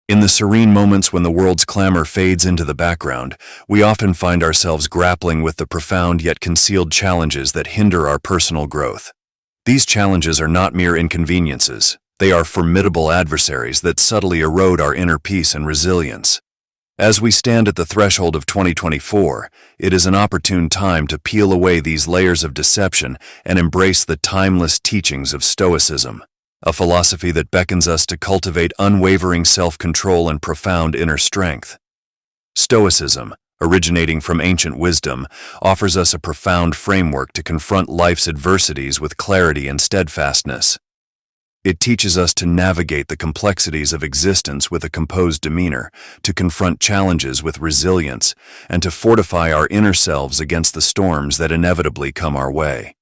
In the serene moments when the world's clamor fades into the background, we often find ourselves grappling with the profound yet concealed challenges that hinder our personal growth. These challenges are not mere inconveniences. They are formidable adversaries that subtly erode our inner peace and resilience. As we stand at the threshold of 2024, it is an opportune time to peel away these layers of deception and embrace the timeless teachings of Stoicism, a philosophy that beckons us to cultivate unwavering self-control and profound inner strength. Stoicism, originating from ancient wisdom, offers us a profound framework to confront life's adversities with clarity and steadfastness. It teaches us to navigate the complexities of existence with a composed demeanor, to confront challenges with resilience, and to fortify our inner selves against the storms that inevitably come our way.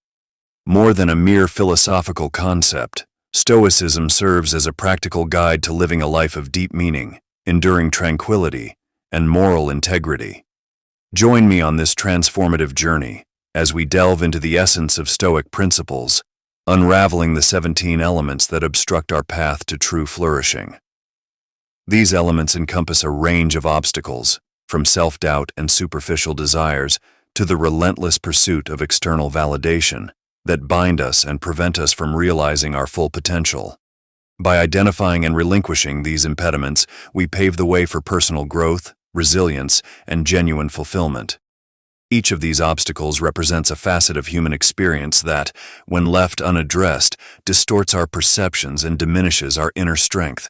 More than a mere philosophical concept, Stoicism serves as a practical guide to living a life of deep meaning, enduring tranquility, and moral integrity. Join me on this transformative journey as we delve into the essence of Stoic principles, unraveling the 17 elements that obstruct our path to true flourishing. These elements encompass a range of obstacles, from self-doubt and superficial desires to the relentless pursuit of external validation, that bind us and prevent us from realizing our full potential. By identifying and relinquishing these impediments, we pave the way for personal growth, resilience, and genuine fulfillment. Each of these obstacles represents a facet of human experience that, when left unaddressed, distorts our perceptions and diminishes our inner strength.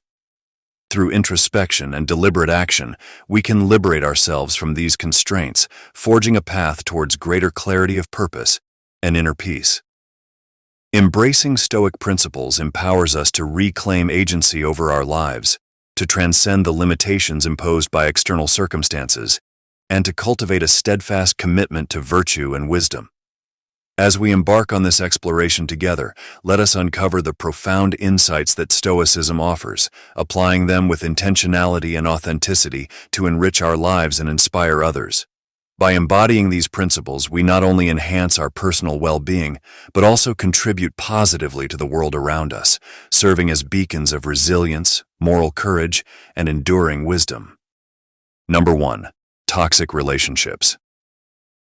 Through introspection and deliberate action, we can liberate ourselves from these constraints, forging a path towards greater clarity of purpose and inner peace. Embracing Stoic principles empowers us to reclaim agency over our lives, to transcend the limitations imposed by external circumstances, and to cultivate a steadfast commitment to virtue and wisdom. As we embark on this exploration together, let us uncover the profound insights that Stoicism offers, applying them with intentionality and authenticity to enrich our lives and inspire others. By embodying these principles, we not only enhance our personal well-being, but also contribute positively to the world around us, serving as beacons of resilience, moral courage, and enduring wisdom. Number 1. Toxic relationships.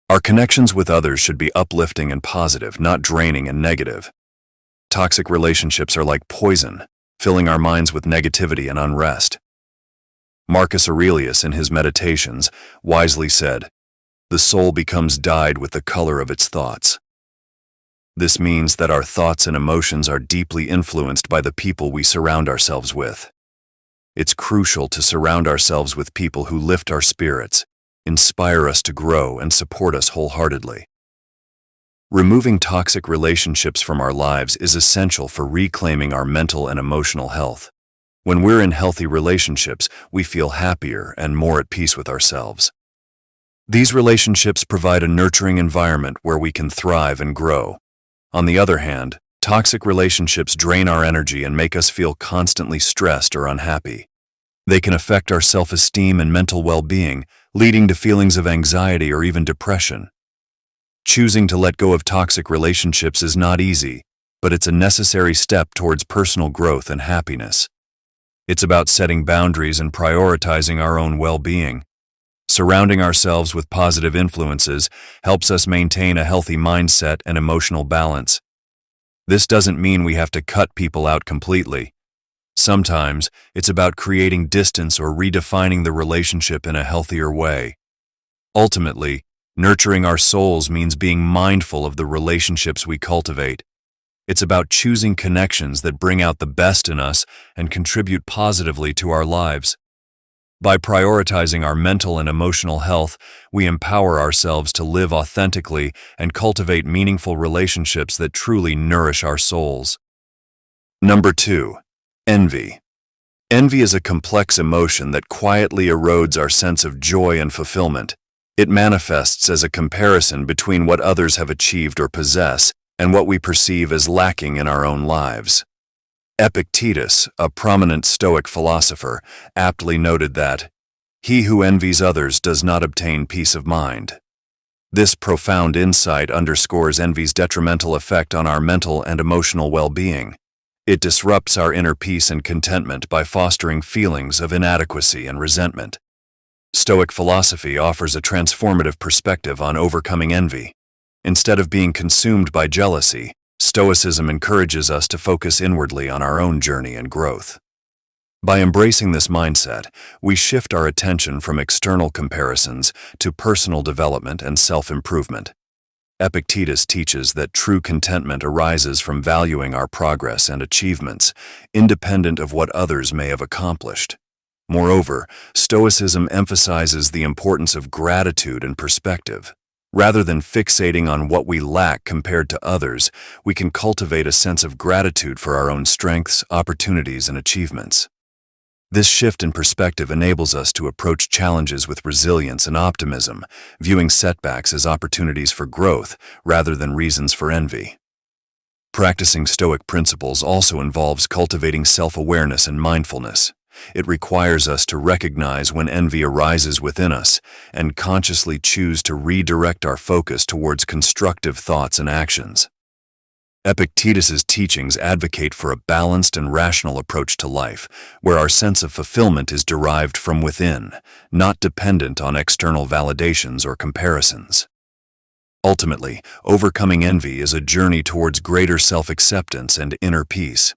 Our connections with others should be uplifting and positive, not draining and negative. Toxic relationships are like poison, filling our minds with negativity and unrest. Marcus Aurelius, in his Meditations, wisely said, "The soul becomes dyed with the color of its thoughts." This means that our thoughts and emotions are deeply influenced by the people we surround ourselves with. It's crucial to surround ourselves with people who lift our spirits, inspire us to grow, and support us wholeheartedly. Removing toxic relationships from our lives is essential for reclaiming our mental and emotional health. When we're in healthy relationships, we feel happier and more at peace with ourselves. These relationships provide a nurturing environment where we can thrive and grow. On the other hand, toxic relationships drain our energy and make us feel constantly stressed or unhappy. They can affect our self-esteem and mental well-being, leading to feelings of anxiety or even depression. Choosing to let go of toxic relationships is not easy, but it's a necessary step towards personal growth and happiness. It's about setting boundaries and prioritizing our own well-being. Surrounding ourselves with positive influences helps us maintain a healthy mindset and emotional balance. This doesn't mean we have to cut people out completely. Sometimes, it's about creating distance or redefining the relationship in a healthier way. Ultimately, nurturing our souls means being mindful of the relationships we cultivate. It's about choosing connections that bring out the best in us and contribute positively to our lives. By prioritizing our mental and emotional health, we empower ourselves to live authentically and cultivate meaningful relationships that truly nourish our souls. Number 2. Envy. Envy is a complex emotion that quietly erodes our sense of joy and fulfillment. It manifests as a comparison between what others have achieved or possess and what we perceive as lacking in our own lives. Epictetus, a prominent Stoic philosopher, aptly noted that, "He who envies others does not obtain peace of mind." This profound insight underscores envy's detrimental effect on our mental and emotional well-being. It disrupts our inner peace and contentment by fostering feelings of inadequacy and resentment. Stoic philosophy offers a transformative perspective on overcoming envy. Instead of being consumed by jealousy, Stoicism encourages us to focus inwardly on our own journey and growth. By embracing this mindset, we shift our attention from external comparisons to personal development and self-improvement. Epictetus teaches that true contentment arises from valuing our progress and achievements, independent of what others may have accomplished. Moreover, Stoicism emphasizes the importance of gratitude and perspective. Rather than fixating on what we lack compared to others, we can cultivate a sense of gratitude for our own strengths, opportunities, and achievements. This shift in perspective enables us to approach challenges with resilience and optimism, viewing setbacks as opportunities for growth rather than reasons for envy. Practicing Stoic principles also involves cultivating self-awareness and mindfulness. It requires us to recognize when envy arises within us and consciously choose to redirect our focus towards constructive thoughts and actions. Epictetus's teachings advocate for a balanced and rational approach to life, where our sense of fulfillment is derived from within, not dependent on external validations or comparisons. Ultimately, overcoming envy is a journey towards greater self-acceptance and inner peace.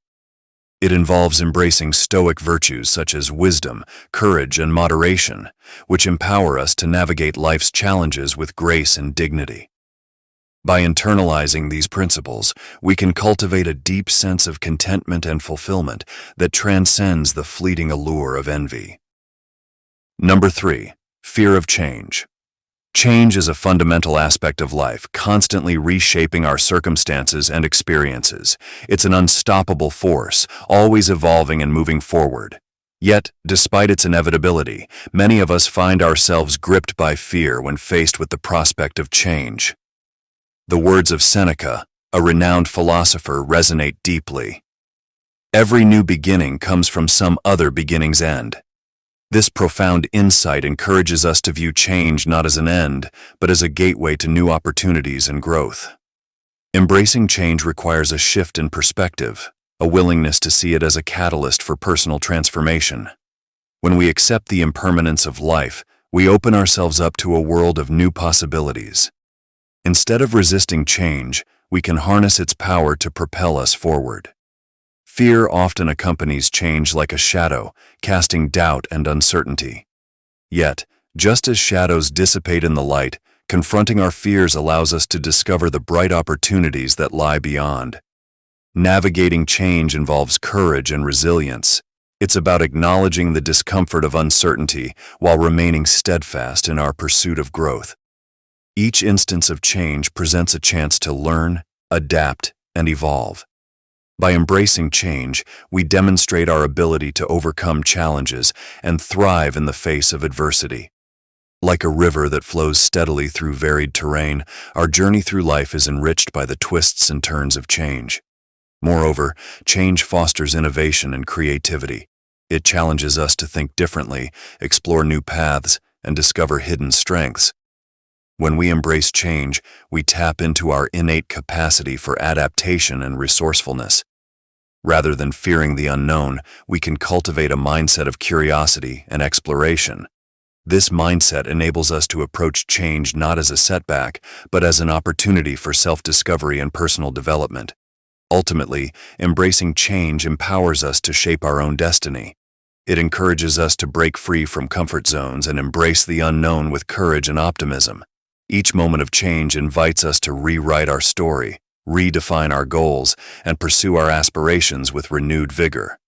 It involves embracing Stoic virtues such as wisdom, courage, and moderation, which empower us to navigate life's challenges with grace and dignity. By internalizing these principles, we can cultivate a deep sense of contentment and fulfillment that transcends the fleeting allure of envy. Number 3. Fear of change. Change is a fundamental aspect of life, constantly reshaping our circumstances and experiences. It's an unstoppable force, always evolving and moving forward. Yet, despite its inevitability, many of us find ourselves gripped by fear when faced with the prospect of change. The words of Seneca, a renowned philosopher, resonate deeply. Every new beginning comes from some other beginning's end. This profound insight encourages us to view change not as an end, but as a gateway to new opportunities and growth. Embracing change requires a shift in perspective, a willingness to see it as a catalyst for personal transformation. When we accept the impermanence of life, we open ourselves up to a world of new possibilities. Instead of resisting change, we can harness its power to propel us forward. Fear often accompanies change like a shadow, casting doubt and uncertainty. Yet, just as shadows dissipate in the light, confronting our fears allows us to discover the bright opportunities that lie beyond. Navigating change involves courage and resilience. It's about acknowledging the discomfort of uncertainty while remaining steadfast in our pursuit of growth. Each instance of change presents a chance to learn, adapt, and evolve. By embracing change, we demonstrate our ability to overcome challenges and thrive in the face of adversity. Like a river that flows steadily through varied terrain, our journey through life is enriched by the twists and turns of change. Moreover, change fosters innovation and creativity. It challenges us to think differently, explore new paths, and discover hidden strengths. When we embrace change, we tap into our innate capacity for adaptation and resourcefulness. Rather than fearing the unknown, we can cultivate a mindset of curiosity and exploration. This mindset enables us to approach change not as a setback, but as an opportunity for self-discovery and personal development. Ultimately, embracing change empowers us to shape our own destiny. It encourages us to break free from comfort zones and embrace the unknown with courage and optimism. Each moment of change invites us to rewrite our story, redefine our goals, and pursue our aspirations with renewed vigor.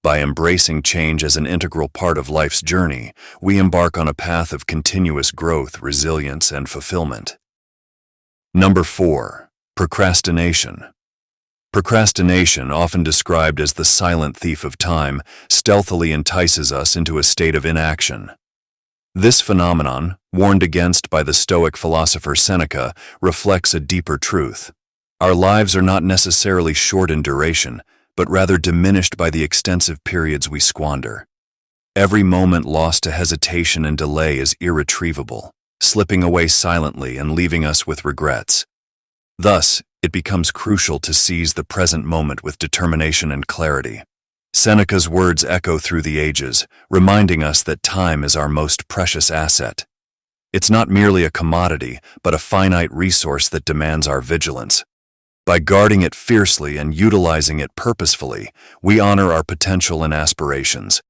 By embracing change as an integral part of life's journey, we embark on a path of continuous growth, resilience, and fulfillment. Number 4. Procrastination. Procrastination, often described as the silent thief of time, stealthily entices us into a state of inaction. This phenomenon, warned against by the Stoic philosopher Seneca, reflects a deeper truth. Our lives are not necessarily short in duration, but rather diminished by the extensive periods we squander. Every moment lost to hesitation and delay is irretrievable, slipping away silently and leaving us with regrets. Thus, it becomes crucial to seize the present moment with determination and clarity. Seneca's words echo through the ages, reminding us that time is our most precious asset. It's not merely a commodity, but a finite resource that demands our vigilance. By guarding it fiercely and utilizing it purposefully, we honor our potential and aspirations.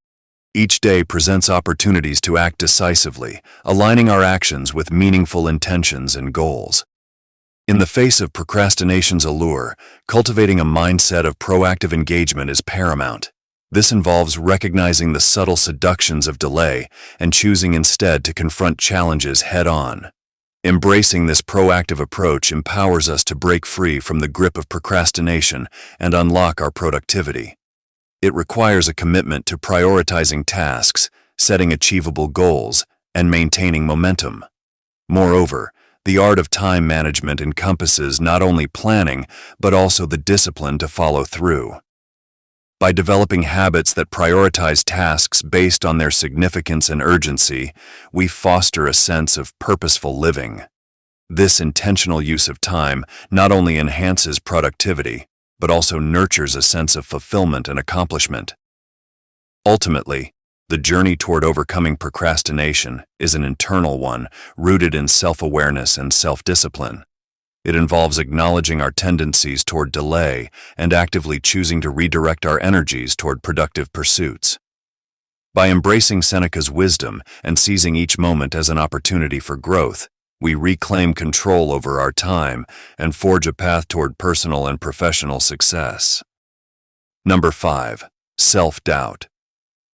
Each day presents opportunities to act decisively, aligning our actions with meaningful intentions and goals. In the face of procrastination's allure, cultivating a mindset of proactive engagement is paramount. This involves recognizing the subtle seductions of delay and choosing instead to confront challenges head-on. Embracing this proactive approach empowers us to break free from the grip of procrastination and unlock our productivity. It requires a commitment to prioritizing tasks, setting achievable goals, and maintaining momentum. Moreover, the art of time management encompasses not only planning, but also the discipline to follow through. By developing habits that prioritize tasks based on their significance and urgency, we foster a sense of purposeful living. This intentional use of time not only enhances productivity, but also nurtures a sense of fulfillment and accomplishment. Ultimately, the journey toward overcoming procrastination is an internal one rooted in self-awareness and self-discipline. It involves acknowledging our tendencies toward delay and actively choosing to redirect our energies toward productive pursuits. By embracing Seneca's wisdom and seizing each moment as an opportunity for growth, we reclaim control over our time and forge a path toward personal and professional success. Number 5. Self-doubt.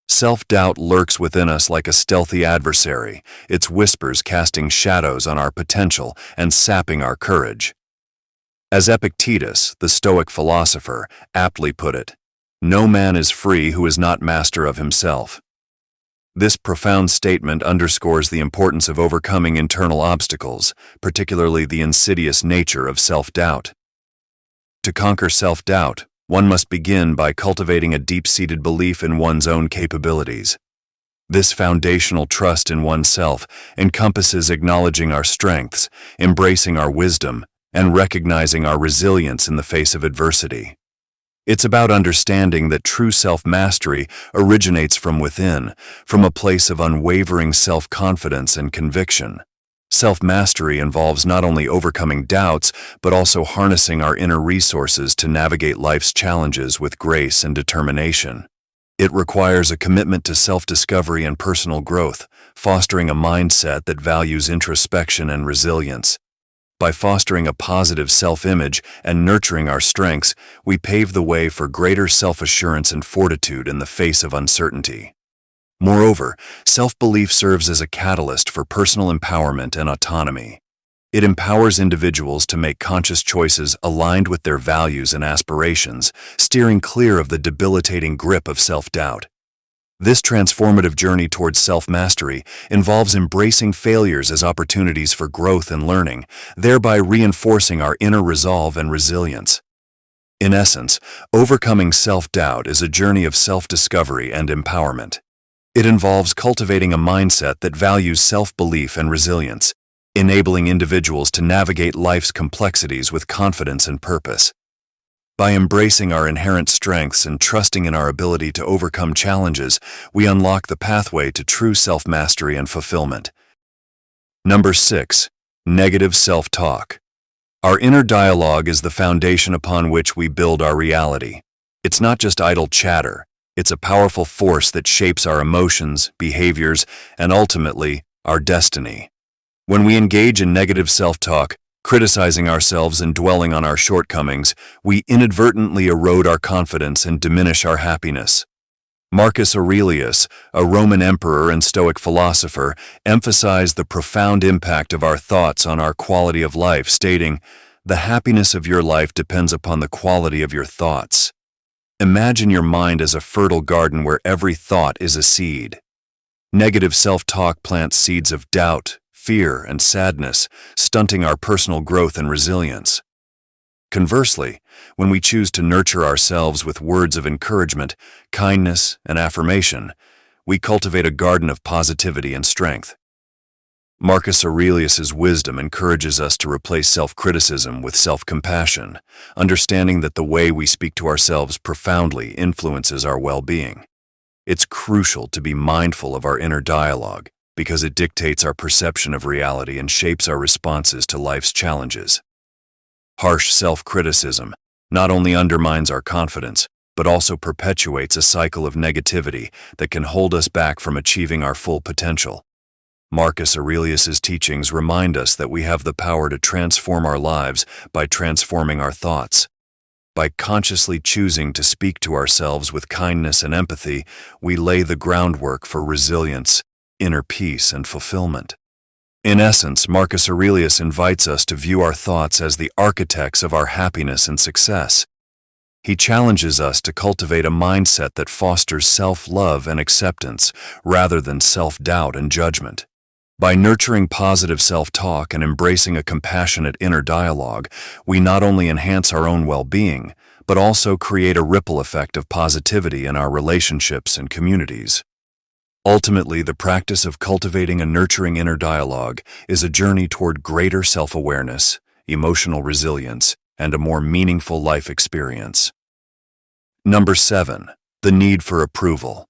Self-doubt lurks within us like a stealthy adversary, its whispers casting shadows on our potential and sapping our courage. As Epictetus, the Stoic philosopher, aptly put it, "No man is free who is not master of himself." This profound statement underscores the importance of overcoming internal obstacles, particularly the insidious nature of self-doubt. To conquer self-doubt, one must begin by cultivating a deep-seated belief in one's own capabilities. This foundational trust in oneself encompasses acknowledging our strengths, embracing our wisdom, and recognizing our resilience in the face of adversity. It's about understanding that true self-mastery originates from within, from a place of unwavering self-confidence and conviction. Self-mastery involves not only overcoming doubts, but also harnessing our inner resources to navigate life's challenges with grace and determination. It requires a commitment to self-discovery and personal growth, fostering a mindset that values introspection and resilience. By fostering a positive self-image and nurturing our strengths, we pave the way for greater self-assurance and fortitude in the face of uncertainty. Moreover, self-belief serves as a catalyst for personal empowerment and autonomy. It empowers individuals to make conscious choices aligned with their values and aspirations, steering clear of the debilitating grip of self-doubt. This transformative journey towards self-mastery involves embracing failures as opportunities for growth and learning, thereby reinforcing our inner resolve and resilience. In essence, overcoming self-doubt is a journey of self-discovery and empowerment. It involves cultivating a mindset that values self-belief and resilience, enabling individuals to navigate life's complexities with confidence and purpose. By embracing our inherent strengths and trusting in our ability to overcome challenges, we unlock the pathway to true self-mastery and fulfillment. Number 6. Negative self-talk. Our inner dialogue is the foundation upon which we build our reality. It's not just idle chatter. It's a powerful force that shapes our emotions, behaviors, and ultimately, our destiny. When we engage in negative self-talk, criticizing ourselves and dwelling on our shortcomings, we inadvertently erode our confidence and diminish our happiness. Marcus Aurelius, a Roman emperor and Stoic philosopher, emphasized the profound impact of our thoughts on our quality of life, stating, "The happiness of your life depends upon the quality of your thoughts." Imagine your mind as a fertile garden where every thought is a seed. Negative self-talk plants seeds of doubt, fear, and sadness, stunting our personal growth and resilience. Conversely, when we choose to nurture ourselves with words of encouragement, kindness, and affirmation, we cultivate a garden of positivity and strength. Marcus Aurelius's wisdom encourages us to replace self-criticism with self-compassion, understanding that the way we speak to ourselves profoundly influences our well-being. It's crucial to be mindful of our inner dialogue because it dictates our perception of reality and shapes our responses to life's challenges. Harsh self-criticism not only undermines our confidence, but also perpetuates a cycle of negativity that can hold us back from achieving our full potential. Marcus Aurelius's teachings remind us that we have the power to transform our lives by transforming our thoughts. By consciously choosing to speak to ourselves with kindness and empathy, we lay the groundwork for resilience, inner peace, and fulfillment. In essence, Marcus Aurelius invites us to view our thoughts as the architects of our happiness and success. He challenges us to cultivate a mindset that fosters self-love and acceptance rather than self-doubt and judgment. By nurturing positive self-talk and embracing a compassionate inner dialogue, we not only enhance our own well-being, but also create a ripple effect of positivity in our relationships and communities. Ultimately, the practice of cultivating a nurturing inner dialogue is a journey toward greater self-awareness, emotional resilience, and a more meaningful life experience. Number 7. The need for approval.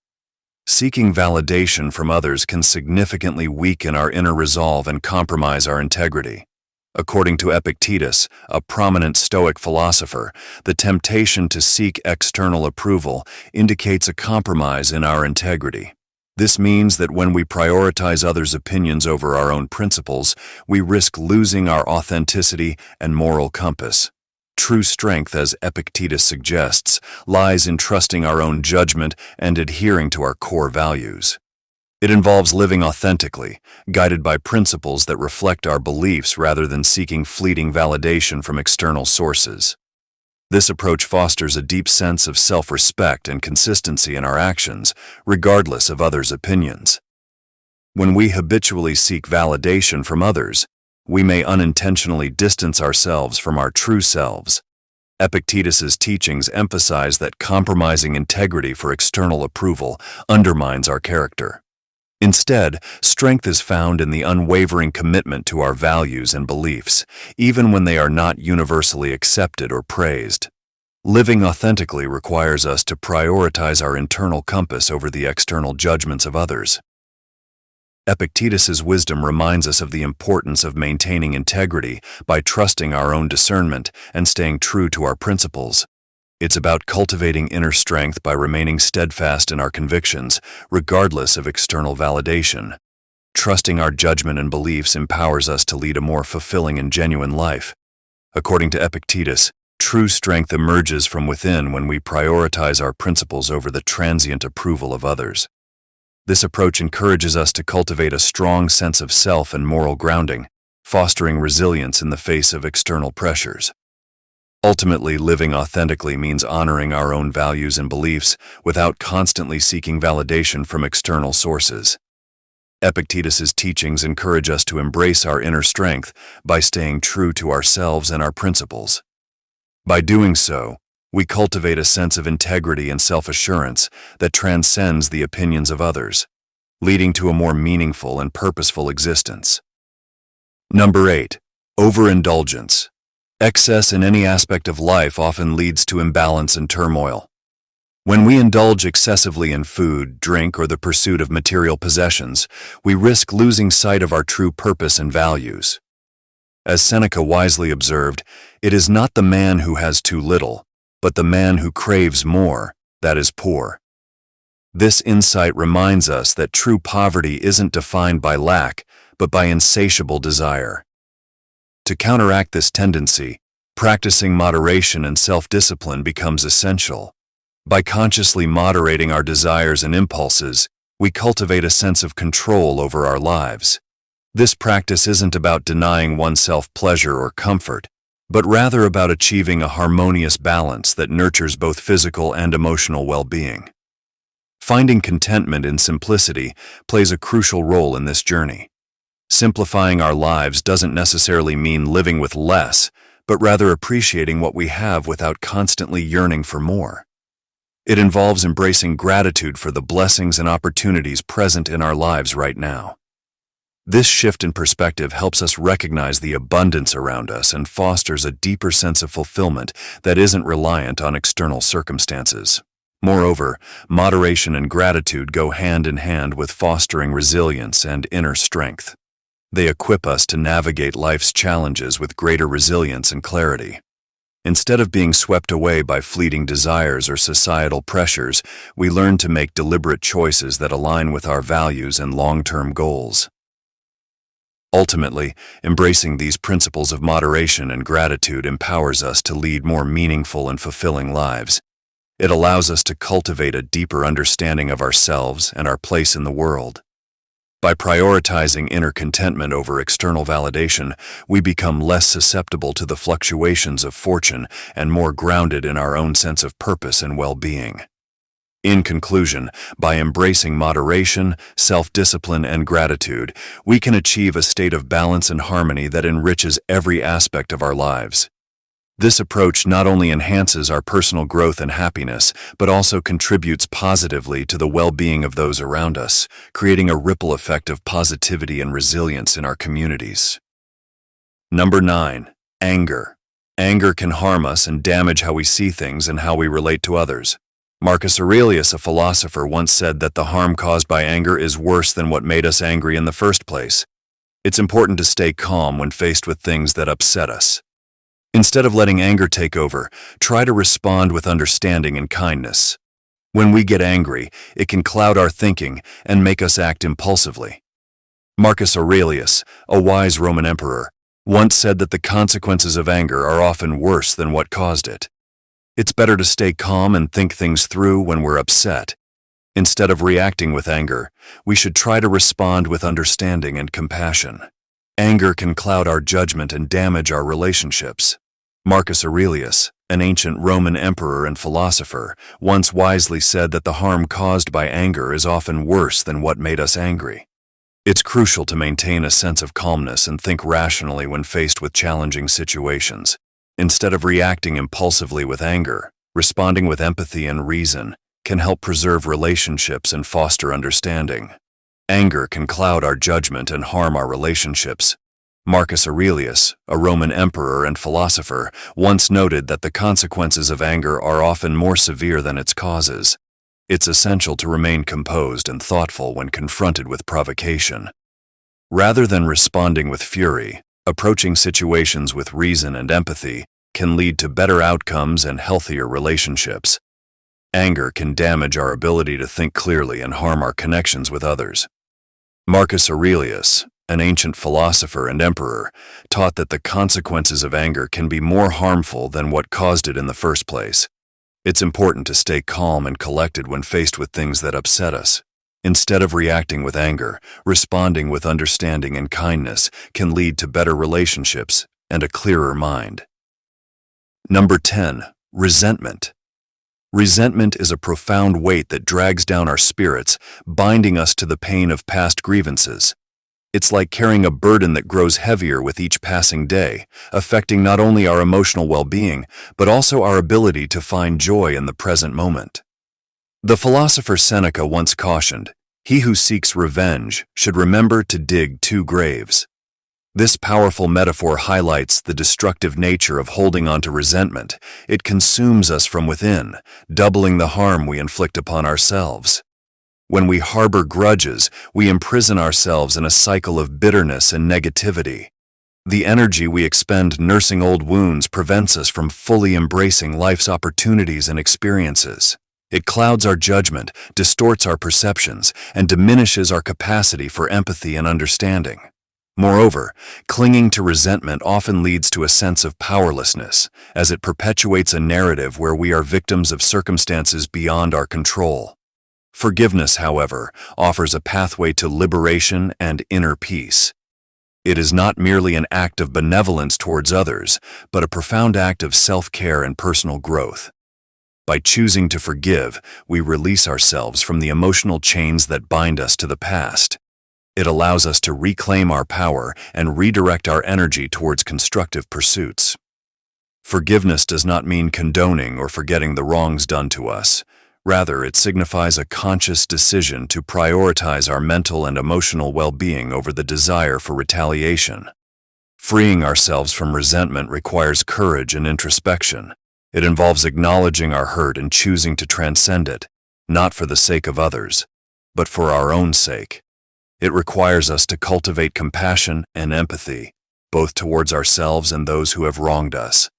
Seeking validation from others can significantly weaken our inner resolve and compromise our integrity. According to Epictetus, a prominent Stoic philosopher, the temptation to seek external approval indicates a compromise in our integrity. This means that when we prioritize others' opinions over our own principles, we risk losing our authenticity and moral compass. True strength, as Epictetus suggests, lies in trusting our own judgment and adhering to our core values. It involves living authentically, guided by principles that reflect our beliefs rather than seeking fleeting validation from external sources. This approach fosters a deep sense of self-respect and consistency in our actions, regardless of others' opinions. When we habitually seek validation from others, we may unintentionally distance ourselves from our true selves. Epictetus's teachings emphasize that compromising integrity for external approval undermines our character. Instead, strength is found in the unwavering commitment to our values and beliefs, even when they are not universally accepted or praised. Living authentically requires us to prioritize our internal compass over the external judgments of others. Epictetus's wisdom reminds us of the importance of maintaining integrity by trusting our own discernment and staying true to our principles. It's about cultivating inner strength by remaining steadfast in our convictions, regardless of external validation. Trusting our judgment and beliefs empowers us to lead a more fulfilling and genuine life. According to Epictetus, true strength emerges from within when we prioritize our principles over the transient approval of others. This approach encourages us to cultivate a strong sense of self and moral grounding, fostering resilience in the face of external pressures. Ultimately, living authentically means honoring our own values and beliefs without constantly seeking validation from external sources. Epictetus's teachings encourage us to embrace our inner strength by staying true to ourselves and our principles. By doing so, we cultivate a sense of integrity and self-assurance that transcends the opinions of others, leading to a more meaningful and purposeful existence. Number 8. Overindulgence. Excess in any aspect of life often leads to imbalance and turmoil. When we indulge excessively in food, drink, or the pursuit of material possessions, we risk losing sight of our true purpose and values. As Seneca wisely observed, it is not the man who has too little, but the man who craves more, that is poor. This insight reminds us that true poverty isn't defined by lack, but by insatiable desire. To counteract this tendency, practicing moderation and self-discipline becomes essential. By consciously moderating our desires and impulses, we cultivate a sense of control over our lives. This practice isn't about denying oneself pleasure or comfort, but rather about achieving a harmonious balance that nurtures both physical and emotional well-being. Finding contentment in simplicity plays a crucial role in this journey. Simplifying our lives doesn't necessarily mean living with less, but rather appreciating what we have without constantly yearning for more. It involves embracing gratitude for the blessings and opportunities present in our lives right now. This shift in perspective helps us recognize the abundance around us and fosters a deeper sense of fulfillment that isn't reliant on external circumstances. Moreover, moderation and gratitude go hand in hand with fostering resilience and inner strength. They equip us to navigate life's challenges with greater resilience and clarity. Instead of being swept away by fleeting desires or societal pressures, we learn to make deliberate choices that align with our values and long-term goals. Ultimately, embracing these principles of moderation and gratitude empowers us to lead more meaningful and fulfilling lives. It allows us to cultivate a deeper understanding of ourselves and our place in the world. By prioritizing inner contentment over external validation, we become less susceptible to the fluctuations of fortune and more grounded in our own sense of purpose and well-being. In conclusion, by embracing moderation, self-discipline, and gratitude, we can achieve a state of balance and harmony that enriches every aspect of our lives. This approach not only enhances our personal growth and happiness, but also contributes positively to the well-being of those around us, creating a ripple effect of positivity and resilience in our communities. Number 9. Anger. Anger can harm us and damage how we see things and how we relate to others. Marcus Aurelius, a philosopher, once said that the harm caused by anger is worse than what made us angry in the first place. It's important to stay calm when faced with things that upset us. Instead of letting anger take over, try to respond with understanding and kindness. When we get angry, it can cloud our thinking and make us act impulsively. Marcus Aurelius, a wise Roman emperor, once said that the consequences of anger are often worse than what caused it. It's better to stay calm and think things through when we're upset. Instead of reacting with anger, we should try to respond with understanding and compassion. Anger can cloud our judgment and damage our relationships. Marcus Aurelius, an ancient Roman emperor and philosopher, once wisely said that the harm caused by anger is often worse than what made us angry. It's crucial to maintain a sense of calmness and think rationally when faced with challenging situations. Instead of reacting impulsively with anger, responding with empathy and reason can help preserve relationships and foster understanding. Anger can cloud our judgment and harm our relationships. Marcus Aurelius, a Roman emperor and philosopher, once noted that the consequences of anger are often more severe than its causes. It's essential to remain composed and thoughtful when confronted with provocation. Rather than responding with fury, approaching situations with reason and empathy can lead to better outcomes and healthier relationships. Anger can damage our ability to think clearly and harm our connections with others. Marcus Aurelius, an ancient philosopher and emperor, taught that the consequences of anger can be more harmful than what caused it in the first place. It's important to stay calm and collected when faced with things that upset us. Instead of reacting with anger, responding with understanding and kindness can lead to better relationships and a clearer mind. Number 10. Resentment. Resentment is a profound weight that drags down our spirits, binding us to the pain of past grievances. It's like carrying a burden that grows heavier with each passing day, affecting not only our emotional well-being, but also our ability to find joy in the present moment. The philosopher Seneca once cautioned, "He who seeks revenge should remember to dig 2 graves." This powerful metaphor highlights the destructive nature of holding on to resentment. It consumes us from within, doubling the harm we inflict upon ourselves. When we harbor grudges, we imprison ourselves in a cycle of bitterness and negativity. The energy we expend nursing old wounds prevents us from fully embracing life's opportunities and experiences. It clouds our judgment, distorts our perceptions, and diminishes our capacity for empathy and understanding. Moreover, clinging to resentment often leads to a sense of powerlessness, as it perpetuates a narrative where we are victims of circumstances beyond our control. Forgiveness, however, offers a pathway to liberation and inner peace. It is not merely an act of benevolence towards others, but a profound act of self-care and personal growth. By choosing to forgive, we release ourselves from the emotional chains that bind us to the past. It allows us to reclaim our power and redirect our energy towards constructive pursuits. Forgiveness does not mean condoning or forgetting the wrongs done to us. Rather, it signifies a conscious decision to prioritize our mental and emotional well-being over the desire for retaliation. Freeing ourselves from resentment requires courage and introspection. It involves acknowledging our hurt and choosing to transcend it, not for the sake of others, but for our own sake. It requires us to cultivate compassion and empathy, both towards ourselves and those who have wronged us.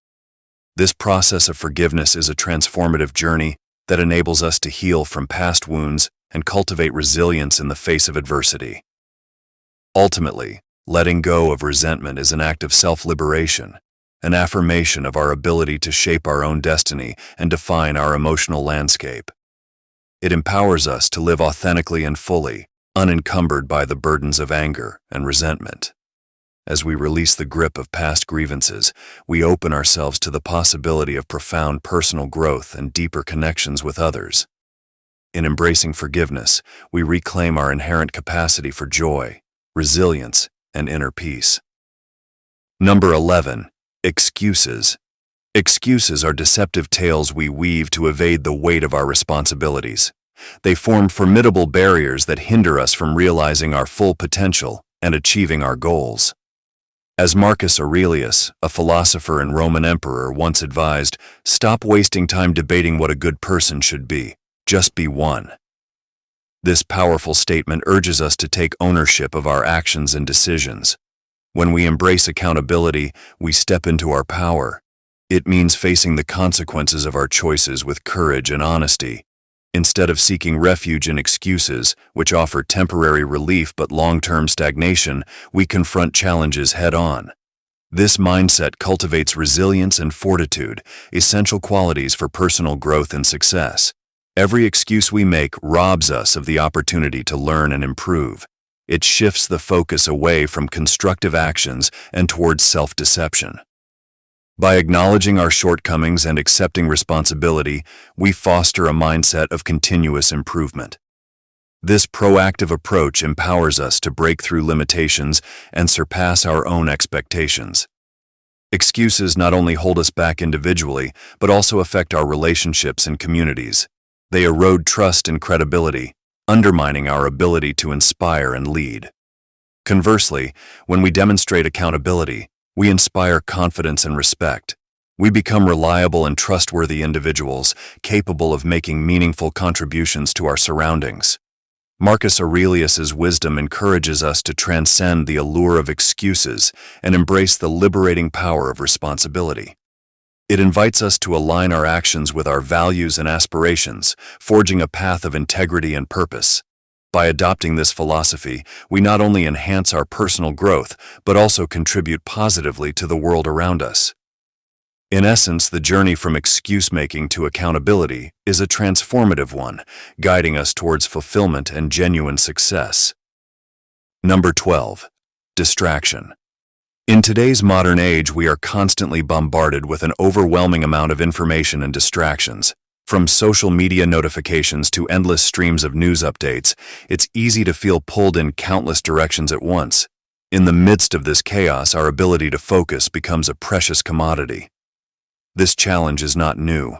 This process of forgiveness is a transformative journey that enables us to heal from past wounds and cultivate resilience in the face of adversity. Ultimately, letting go of resentment is an act of self-liberation, an affirmation of our ability to shape our own destiny and define our emotional landscape. It empowers us to live authentically and fully, unencumbered by the burdens of anger and resentment. As we release the grip of past grievances, we open ourselves to the possibility of profound personal growth and deeper connections with others. In embracing forgiveness, we reclaim our inherent capacity for joy, resilience, and inner peace. Number 11. Excuses. Excuses are deceptive tales we weave to evade the weight of our responsibilities. They form formidable barriers that hinder us from realizing our full potential and achieving our goals. As Marcus Aurelius, a philosopher and Roman emperor, once advised, stop wasting time debating what a good person should be. Just be one. This powerful statement urges us to take ownership of our actions and decisions. When we embrace accountability, we step into our power. It means facing the consequences of our choices with courage and honesty. Instead of seeking refuge in excuses, which offer temporary relief but long-term stagnation, we confront challenges head-on. This mindset cultivates resilience and fortitude, essential qualities for personal growth and success. Every excuse we make robs us of the opportunity to learn and improve. It shifts the focus away from constructive actions and towards self-deception. By acknowledging our shortcomings and accepting responsibility, we foster a mindset of continuous improvement. This proactive approach empowers us to break through limitations and surpass our own expectations. Excuses not only hold us back individually, but also affect our relationships and communities. They erode trust and credibility, undermining our ability to inspire and lead. Conversely, when we demonstrate accountability, we inspire confidence and respect. We become reliable and trustworthy individuals, capable of making meaningful contributions to our surroundings. Marcus Aurelius's wisdom encourages us to transcend the allure of excuses and embrace the liberating power of responsibility. It invites us to align our actions with our values and aspirations, forging a path of integrity and purpose. By adopting this philosophy, we not only enhance our personal growth, but also contribute positively to the world around us. In essence, the journey from excuse-making to accountability is a transformative one, guiding us towards fulfillment and genuine success. Number 12. Distraction. In today's modern age, we are constantly bombarded with an overwhelming amount of information and distractions. From social media notifications to endless streams of news updates, it's easy to feel pulled in countless directions at once. In the midst of this chaos, our ability to focus becomes a precious commodity. This challenge is not new.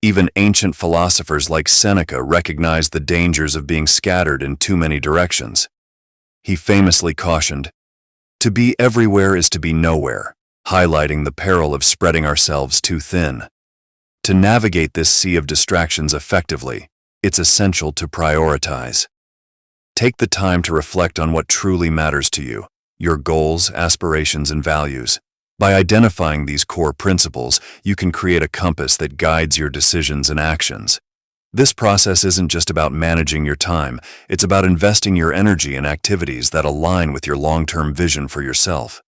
Even ancient philosophers like Seneca recognized the dangers of being scattered in too many directions. He famously cautioned, "To be everywhere is to be nowhere," highlighting the peril of spreading ourselves too thin. To navigate this sea of distractions effectively, it's essential to prioritize. Take the time to reflect on what truly matters to you, your goals, aspirations, and values. By identifying these core principles, you can create a compass that guides your decisions and actions. This process isn't just about managing your time, it's about investing your energy in activities that align with your long-term vision for yourself.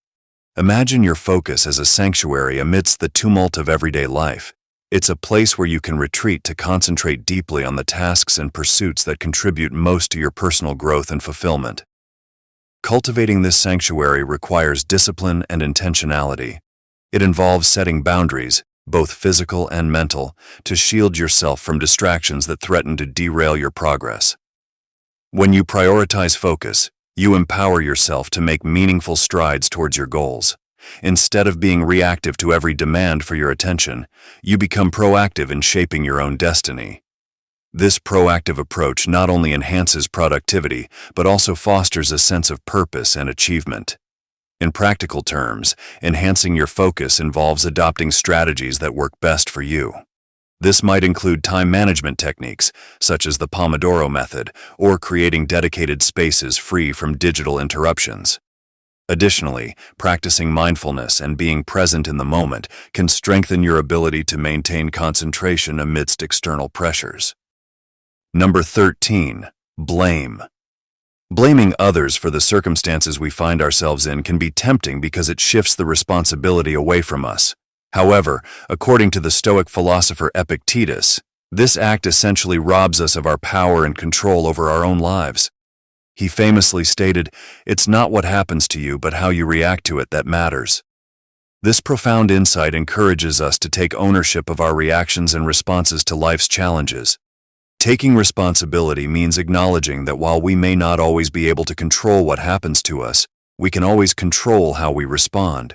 Imagine your focus as a sanctuary amidst the tumult of everyday life. It's a place where you can retreat to concentrate deeply on the tasks and pursuits that contribute most to your personal growth and fulfillment. Cultivating this sanctuary requires discipline and intentionality. It involves setting boundaries, both physical and mental, to shield yourself from distractions that threaten to derail your progress. When you prioritize focus, you empower yourself to make meaningful strides towards your goals. Instead of being reactive to every demand for your attention, you become proactive in shaping your own destiny. This proactive approach not only enhances productivity, but also fosters a sense of purpose and achievement. In practical terms, enhancing your focus involves adopting strategies that work best for you. This might include time management techniques, such as the Pomodoro method, or creating dedicated spaces free from digital interruptions. Additionally, practicing mindfulness and being present in the moment can strengthen your ability to maintain concentration amidst external pressures. Number 13. Blame. Blaming others for the circumstances we find ourselves in can be tempting because it shifts the responsibility away from us. However, according to the Stoic philosopher Epictetus, this act essentially robs us of our power and control over our own lives. He famously stated, "It's not what happens to you, but how you react to it that matters." This profound insight encourages us to take ownership of our reactions and responses to life's challenges. Taking responsibility means acknowledging that while we may not always be able to control what happens to us, we can always control how we respond.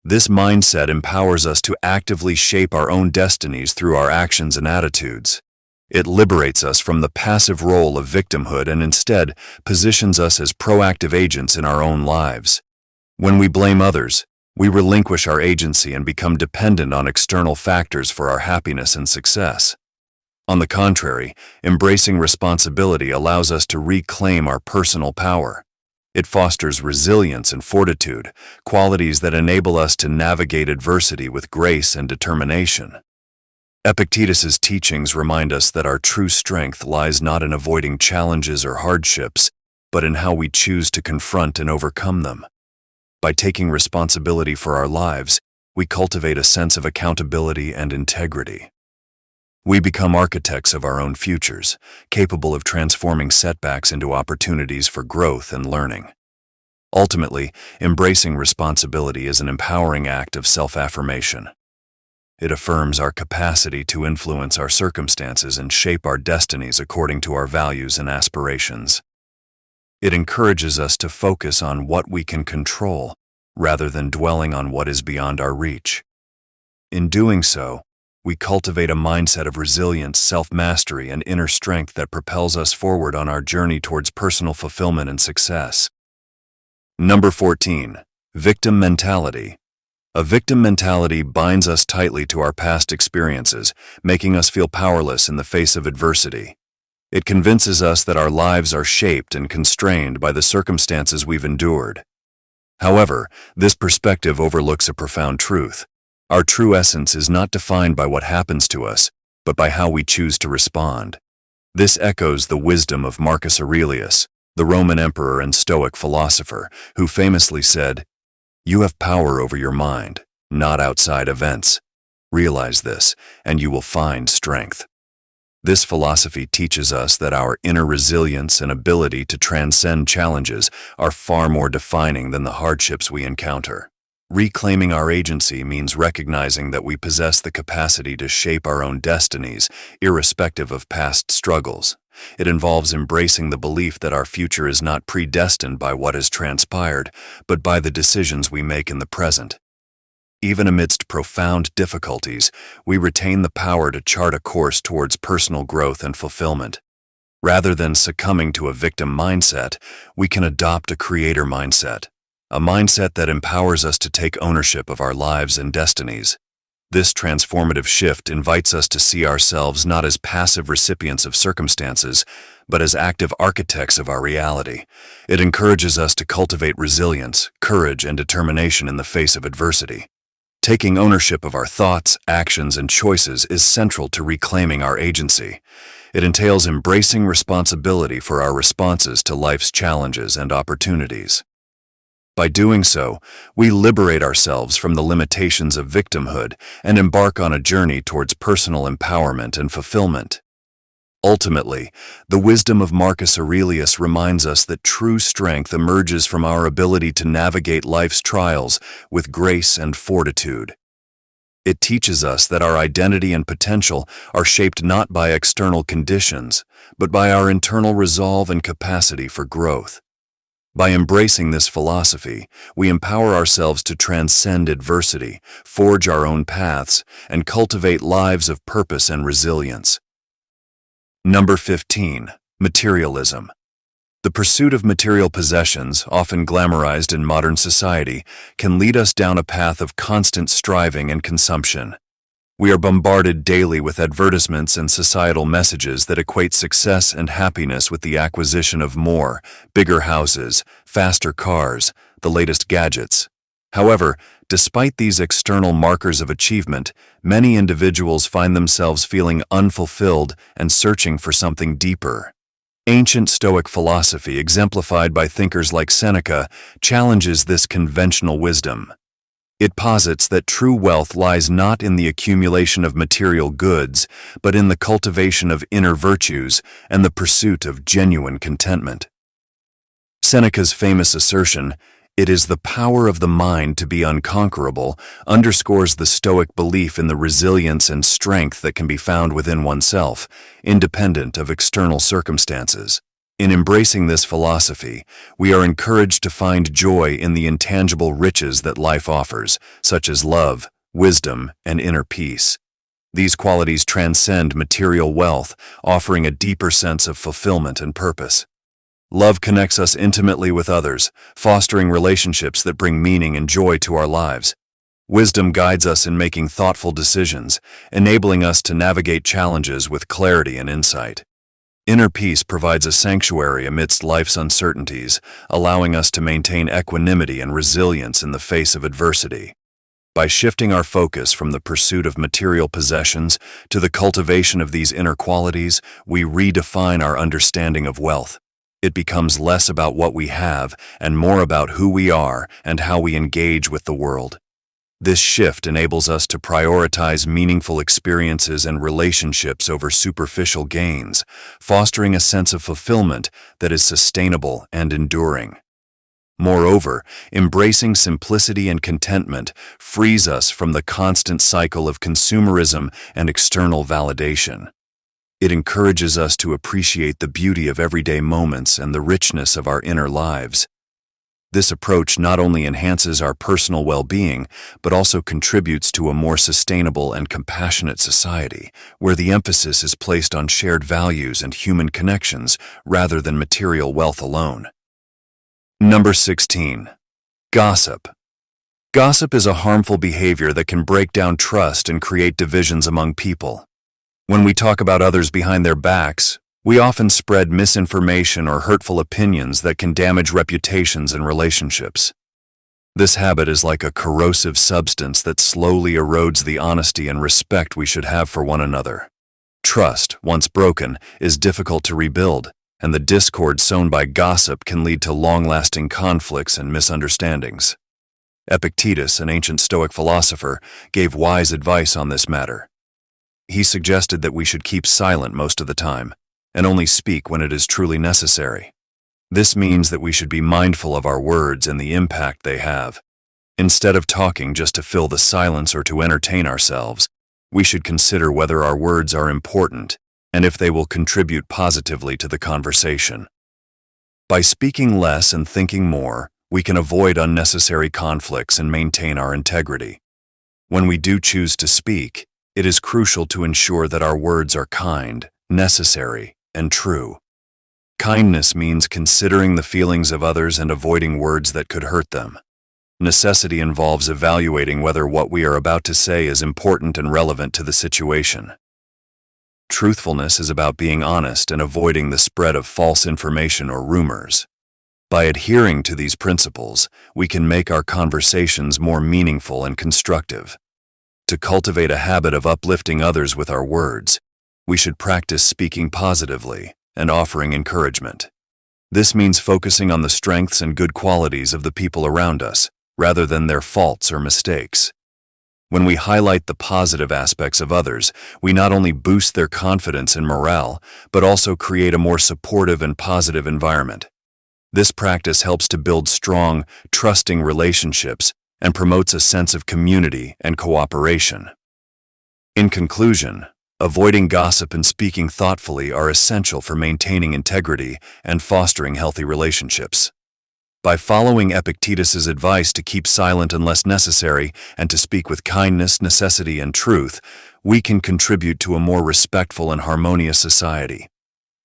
This mindset empowers us to actively shape our own destinies through our actions and attitudes. It liberates us from the passive role of victimhood and instead positions us as proactive agents in our own lives. When we blame others, we relinquish our agency and become dependent on external factors for our happiness and success. On the contrary, embracing responsibility allows us to reclaim our personal power. It fosters resilience and fortitude, qualities that enable us to navigate adversity with grace and determination. Epictetus's teachings remind us that our true strength lies not in avoiding challenges or hardships, but in how we choose to confront and overcome them. By taking responsibility for our lives, we cultivate a sense of accountability and integrity. We become architects of our own futures, capable of transforming setbacks into opportunities for growth and learning. Ultimately, embracing responsibility is an empowering act of self-affirmation. It affirms our capacity to influence our circumstances and shape our destinies according to our values and aspirations. It encourages us to focus on what we can control, rather than dwelling on what is beyond our reach. In doing so, we cultivate a mindset of resilience, self-mastery, and inner strength that propels us forward on our journey towards personal fulfillment and success. Number 14. Victim mentality. A victim mentality binds us tightly to our past experiences, making us feel powerless in the face of adversity. It convinces us that our lives are shaped and constrained by the circumstances we've endured. However, this perspective overlooks a profound truth. Our true essence is not defined by what happens to us, but by how we choose to respond. This echoes the wisdom of Marcus Aurelius, the Roman emperor and Stoic philosopher, who famously said, "You have power over your mind, not outside events. Realize this, and you will find strength." This philosophy teaches us that our inner resilience and ability to transcend challenges are far more defining than the hardships we encounter. Reclaiming our agency means recognizing that we possess the capacity to shape our own destinies, irrespective of past struggles. It involves embracing the belief that our future is not predestined by what has transpired, but by the decisions we make in the present. Even amidst profound difficulties, we retain the power to chart a course towards personal growth and fulfillment. Rather than succumbing to a victim mindset, we can adopt a creator mindset. A mindset that empowers us to take ownership of our lives and destinies. This transformative shift invites us to see ourselves not as passive recipients of circumstances, but as active architects of our reality. It encourages us to cultivate resilience, courage, and determination in the face of adversity. Taking ownership of our thoughts, actions, and choices is central to reclaiming our agency. It entails embracing responsibility for our responses to life's challenges and opportunities. By doing so, we liberate ourselves from the limitations of victimhood and embark on a journey towards personal empowerment and fulfillment. Ultimately, the wisdom of Marcus Aurelius reminds us that true strength emerges from our ability to navigate life's trials with grace and fortitude. It teaches us that our identity and potential are shaped not by external conditions, but by our internal resolve and capacity for growth. By embracing this philosophy, we empower ourselves to transcend adversity, forge our own paths, and cultivate lives of purpose and resilience. Number 15. Materialism. The pursuit of material possessions, often glamorized in modern society, can lead us down a path of constant striving and consumption. We are bombarded daily with advertisements and societal messages that equate success and happiness with the acquisition of more, bigger houses, faster cars, the latest gadgets. However, despite these external markers of achievement, many individuals find themselves feeling unfulfilled and searching for something deeper. Ancient Stoic philosophy, exemplified by thinkers like Seneca, challenges this conventional wisdom. It posits that true wealth lies not in the accumulation of material goods, but in the cultivation of inner virtues and the pursuit of genuine contentment. Seneca's famous assertion, "It is the power of the mind to be unconquerable," underscores the Stoic belief in the resilience and strength that can be found within oneself, independent of external circumstances. In embracing this philosophy, we are encouraged to find joy in the intangible riches that life offers, such as love, wisdom, and inner peace. These qualities transcend material wealth, offering a deeper sense of fulfillment and purpose. Love connects us intimately with others, fostering relationships that bring meaning and joy to our lives. Wisdom guides us in making thoughtful decisions, enabling us to navigate challenges with clarity and insight. Inner peace provides a sanctuary amidst life's uncertainties, allowing us to maintain equanimity and resilience in the face of adversity. By shifting our focus from the pursuit of material possessions to the cultivation of these inner qualities, we redefine our understanding of wealth. It becomes less about what we have and more about who we are and how we engage with the world. This shift enables us to prioritize meaningful experiences and relationships over superficial gains, fostering a sense of fulfillment that is sustainable and enduring. Moreover, embracing simplicity and contentment frees us from the constant cycle of consumerism and external validation. It encourages us to appreciate the beauty of everyday moments and the richness of our inner lives. This approach not only enhances our personal well-being, but also contributes to a more sustainable and compassionate society, where the emphasis is placed on shared values and human connections rather than material wealth alone. Number 16. Gossip. Gossip is a harmful behavior that can break down trust and create divisions among people. When we talk about others behind their backs, we often spread misinformation or hurtful opinions that can damage reputations and relationships. This habit is like a corrosive substance that slowly erodes the honesty and respect we should have for one another. Trust, once broken, is difficult to rebuild, and the discord sown by gossip can lead to long-lasting conflicts and misunderstandings. Epictetus, an ancient Stoic philosopher, gave wise advice on this matter. He suggested that we should keep silent most of the time, and only speak when it is truly necessary. This means that we should be mindful of our words and the impact they have. Instead of talking just to fill the silence or to entertain ourselves, we should consider whether our words are important and if they will contribute positively to the conversation. By speaking less and thinking more, we can avoid unnecessary conflicts and maintain our integrity. When we do choose to speak, it is crucial to ensure that our words are kind, necessary, and true. Kindness means considering the feelings of others and avoiding words that could hurt them. Necessity involves evaluating whether what we are about to say is important and relevant to the situation. Truthfulness is about being honest and avoiding the spread of false information or rumors. By adhering to these principles, we can make our conversations more meaningful and constructive. To cultivate a habit of uplifting others with our words, we should practice speaking positively and offering encouragement. This means focusing on the strengths and good qualities of the people around us, rather than their faults or mistakes. When we highlight the positive aspects of others, we not only boost their confidence and morale, but also create a more supportive and positive environment. This practice helps to build strong, trusting relationships and promotes a sense of community and cooperation. In conclusion, avoiding gossip and speaking thoughtfully are essential for maintaining integrity and fostering healthy relationships. By following Epictetus's advice to keep silent unless necessary and to speak with kindness, necessity, and truth, we can contribute to a more respectful and harmonious society.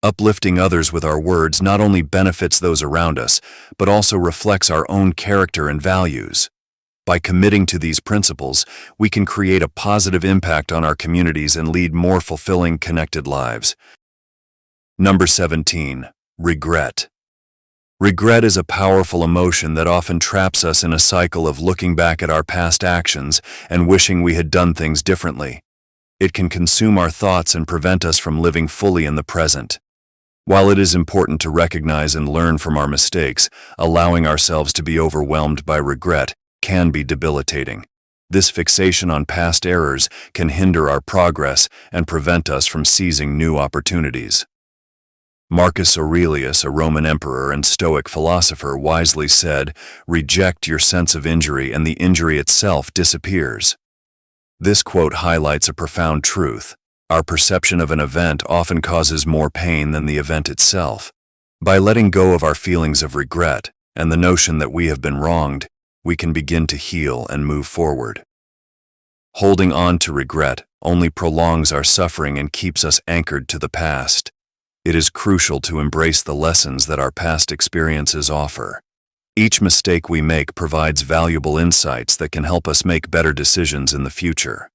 Uplifting others with our words not only benefits those around us, but also reflects our own character and values. By committing to these principles, we can create a positive impact on our communities and lead more fulfilling, connected lives. Number 17. Regret. Regret is a powerful emotion that often traps us in a cycle of looking back at our past actions and wishing we had done things differently. It can consume our thoughts and prevent us from living fully in the present. While it is important to recognize and learn from our mistakes, allowing ourselves to be overwhelmed by regret can be debilitating. This fixation on past errors can hinder our progress and prevent us from seizing new opportunities. Marcus Aurelius, a Roman emperor and Stoic philosopher, wisely said, "Reject your sense of injury and the injury itself disappears." This quote highlights a profound truth. Our perception of an event often causes more pain than the event itself. By letting go of our feelings of regret and the notion that we have been wronged, we can begin to heal and move forward. Holding on to regret only prolongs our suffering and keeps us anchored to the past. It is crucial to embrace the lessons that our past experiences offer. Each mistake we make provides valuable insights that can help us make better decisions in the future.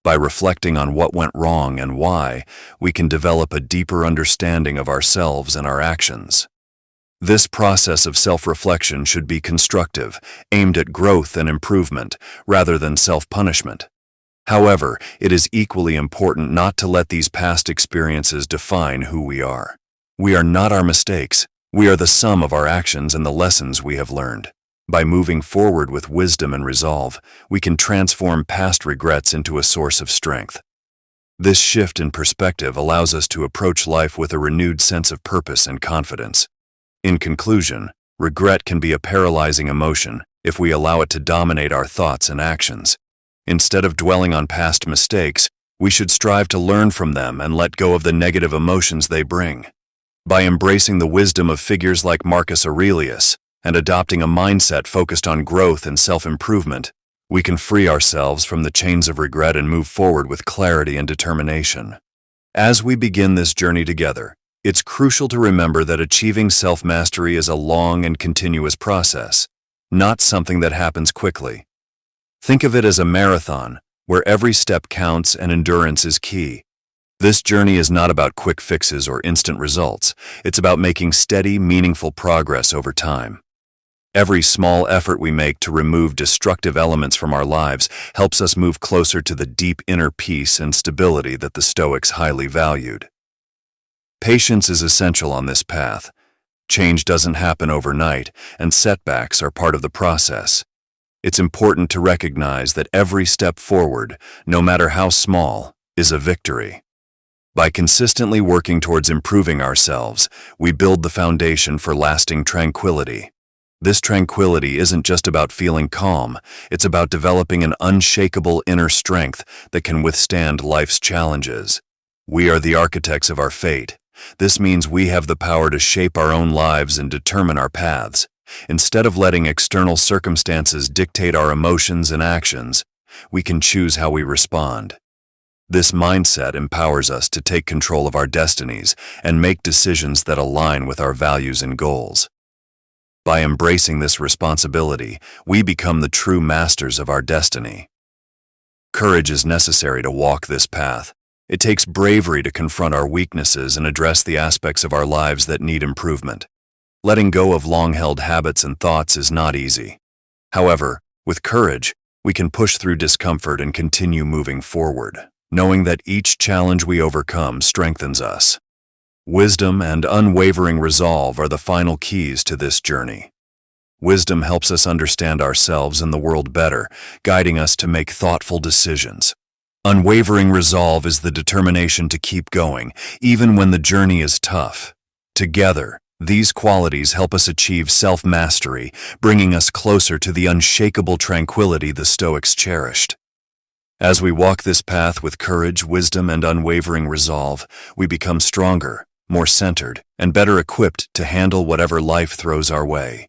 By reflecting on what went wrong and why, we can develop a deeper understanding of ourselves and our actions. This process of self-reflection should be constructive, aimed at growth and improvement, rather than self-punishment. However, it is equally important not to let these past experiences define who we are. We are not our mistakes. We are the sum of our actions and the lessons we have learned. By moving forward with wisdom and resolve, we can transform past regrets into a source of strength. This shift in perspective allows us to approach life with a renewed sense of purpose and confidence. In conclusion, regret can be a paralyzing emotion if we allow it to dominate our thoughts and actions. Instead of dwelling on past mistakes, we should strive to learn from them and let go of the negative emotions they bring. By embracing the wisdom of figures like Marcus Aurelius and adopting a mindset focused on growth and self-improvement, we can free ourselves from the chains of regret and move forward with clarity and determination. As we begin this journey together, it's crucial to remember that achieving self-mastery is a long and continuous process, not something that happens quickly. Think of it as a marathon, where every step counts and endurance is key. This journey is not about quick fixes or instant results. It's about making steady, meaningful progress over time. Every small effort we make to remove destructive elements from our lives helps us move closer to the deep inner peace and stability that the Stoics highly valued. Patience is essential on this path. Change doesn't happen overnight, and setbacks are part of the process. It's important to recognize that every step forward, no matter how small, is a victory. By consistently working towards improving ourselves, we build the foundation for lasting tranquility. This tranquility isn't just about feeling calm, it's about developing an unshakable inner strength that can withstand life's challenges. We are the architects of our fate. This means we have the power to shape our own lives and determine our paths. Instead of letting external circumstances dictate our emotions and actions, we can choose how we respond. This mindset empowers us to take control of our destinies and make decisions that align with our values and goals. By embracing this responsibility, we become the true masters of our destiny. Courage is necessary to walk this path. It takes bravery to confront our weaknesses and address the aspects of our lives that need improvement. Letting go of long-held habits and thoughts is not easy. However, with courage, we can push through discomfort and continue moving forward, knowing that each challenge we overcome strengthens us. Wisdom and unwavering resolve are the final keys to this journey. Wisdom helps us understand ourselves and the world better, guiding us to make thoughtful decisions. Unwavering resolve is the determination to keep going, even when the journey is tough. Together, these qualities help us achieve self-mastery, bringing us closer to the unshakable tranquility the Stoics cherished. As we walk this path with courage, wisdom, and unwavering resolve, we become stronger, more centered, and better equipped to handle whatever life throws our way.